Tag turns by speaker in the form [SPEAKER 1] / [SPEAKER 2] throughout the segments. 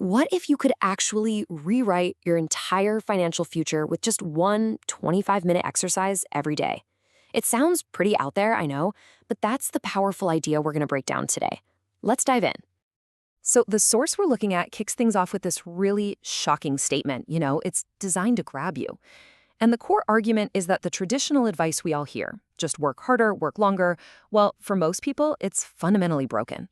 [SPEAKER 1] What if you could actually rewrite your entire financial future with just one 25-minute exercise every day? It sounds pretty out there, I know, but that's the powerful idea we're going to break down today. Let's dive in. So the source we're looking at kicks things off with this really shocking statement. It's designed to grab you. And the core argument is that the traditional advice we all hear, just work harder, work longer, well, for most people, it's fundamentally broken.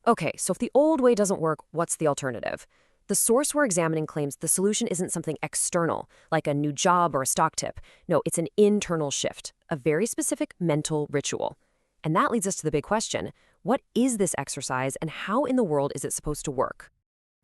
[SPEAKER 1] Okay, so if the old way doesn't work, what's the alternative? The source we're examining claims the solution isn't something external, like a new job or a stock tip. No, it's an internal shift, a very specific mental ritual. And that leads us to the big question. What is this exercise and how in the world is it supposed to work?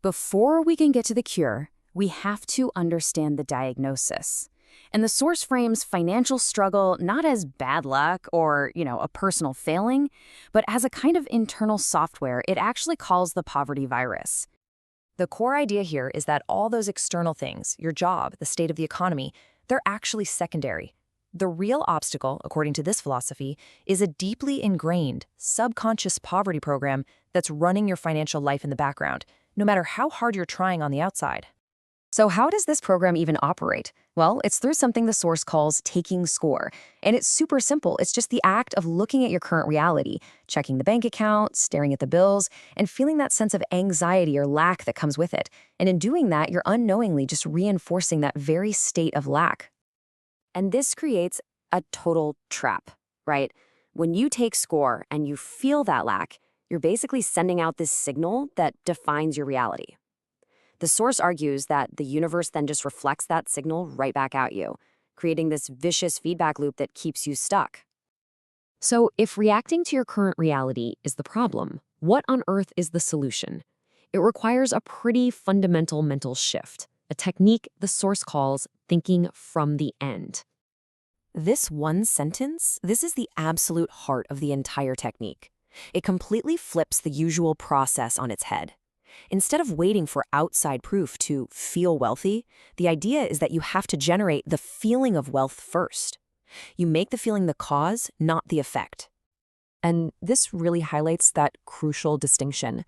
[SPEAKER 2] Before we can get to the cure, we have to understand the diagnosis. And the source frames financial struggle not as bad luck or, a personal failing, but as a kind of internal software it actually calls the poverty virus.
[SPEAKER 1] The core idea here is that all those external things, your job, the state of the economy, they're actually secondary. The real obstacle, according to this philosophy, is a deeply ingrained, subconscious poverty program that's running your financial life in the background, no matter how hard you're trying on the outside. So how does this program even operate? Well, it's through something the source calls taking score. And it's super simple. It's just the act of looking at your current reality, checking the bank account, staring at the bills, and feeling that sense of anxiety or lack that comes with it. And in doing that, you're unknowingly just reinforcing that very state of lack. And this creates a total trap, right? When you take score and you feel that lack, you're basically sending out this signal that defines your reality. The source argues that the universe then just reflects that signal right back at you, creating this vicious feedback loop that keeps you stuck. So if reacting to your current reality is the problem, what on earth is the solution? It requires a pretty fundamental mental shift, a technique the source calls thinking from the end. This one sentence, this is the absolute heart of the entire technique. It completely flips the usual process on its head. Instead of waiting for outside proof to feel wealthy, the idea is that you have to generate the feeling of wealth first. You make the feeling the cause, not the effect. And this really highlights that crucial distinction.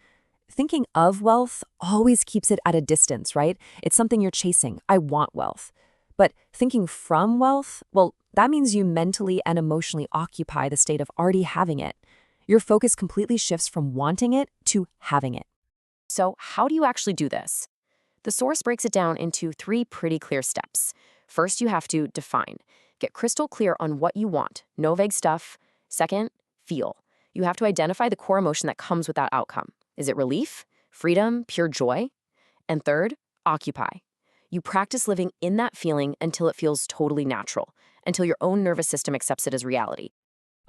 [SPEAKER 1] Thinking of wealth always keeps it at a distance, right? It's something you're chasing. I want wealth. But thinking from wealth, well, that means you mentally and emotionally occupy the state of already having it. Your focus completely shifts from wanting it to having it. So how do you actually do this? The source breaks it down into 3 pretty clear steps. First, you have to define. Get crystal clear on what you want, no vague stuff. Second, feel. You have to identify the core emotion that comes with that outcome. Is it relief, freedom, pure joy? And third, occupy. You practice living in that feeling until it feels totally natural, until your own nervous system accepts it as reality.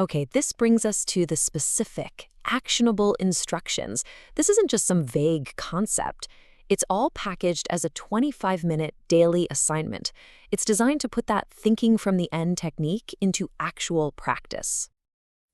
[SPEAKER 1] Okay, this brings us to the specific, actionable instructions. This isn't just some vague concept. It's all packaged as a 25-minute daily assignment. It's designed to put that thinking from the end technique into actual practice.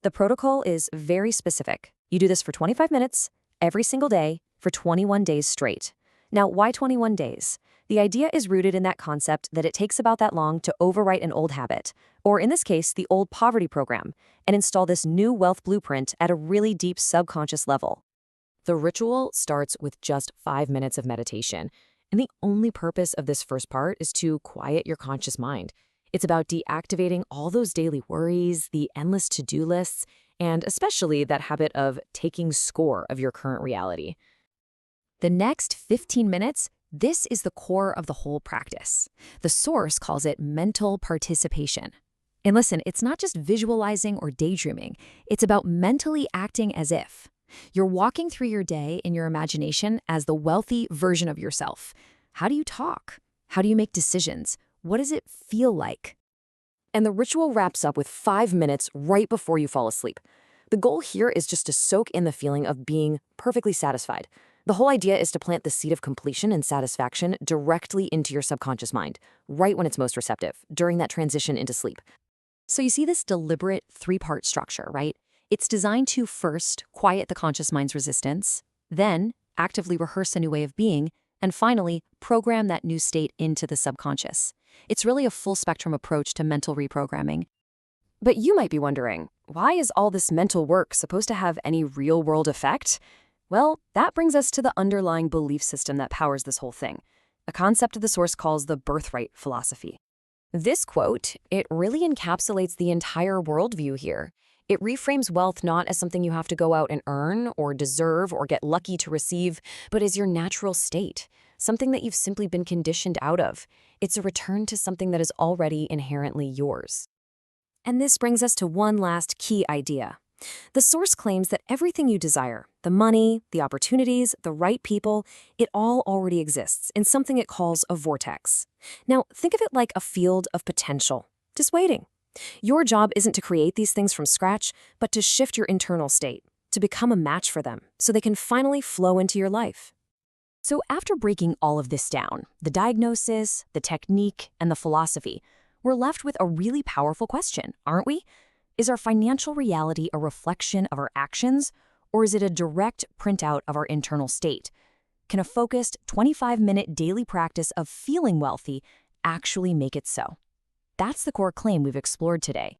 [SPEAKER 1] The protocol is very specific. You do this for 25 minutes, every single day, for 21 days straight. Now, why 21 days? The idea is rooted in that concept that it takes about that long to overwrite an old habit, or in this case, the old poverty program, and install this new wealth blueprint at a really deep subconscious level. The ritual starts with just 5 minutes of meditation, and the only purpose of this first part is to quiet your conscious mind. It's about deactivating all those daily worries, the endless to-do lists, and especially that habit of taking score of your current reality. The next 15 minutes, this is the core of the whole practice. The source calls it mental participation. And listen, it's not just visualizing or daydreaming. It's about mentally acting as if. You're walking through your day in your imagination as the wealthy version of yourself. How do you talk? How do you make decisions? What does it feel like? And the ritual wraps up with 5 minutes right before you fall asleep. The goal here is just to soak in the feeling of being perfectly satisfied. The whole idea is to plant the seed of completion and satisfaction directly into your subconscious mind, right when it's most receptive, during that transition into sleep. So you see this deliberate 3-part structure, right? It's designed to first quiet the conscious mind's resistance, then actively rehearse a new way of being, and finally program that new state into the subconscious. It's really a full-spectrum approach to mental reprogramming. But you might be wondering, why is all this mental work supposed to have any real-world effect? Well, that brings us to the underlying belief system that powers this whole thing, a concept the source calls the birthright philosophy. This quote, it really encapsulates the entire worldview here. It reframes wealth not as something you have to go out and earn or deserve or get lucky to receive, but as your natural state, something that you've simply been conditioned out of. It's a return to something that is already inherently yours. And this brings us to one last key idea. The source claims that everything you desire, the money, the opportunities, the right people, it all already exists in something it calls a vortex. Now, think of it like a field of potential, just waiting. Your job isn't to create these things from scratch, but to shift your internal state, to become a match for them, so they can finally flow into your life. So after breaking all of this down, the diagnosis, the technique, and the philosophy, we're left with a really powerful question, aren't we? Is our financial reality a reflection of our actions, or is it a direct printout of our internal state? Can a focused 25-minute daily practice of feeling wealthy actually make it so? That's the core claim we've explored today.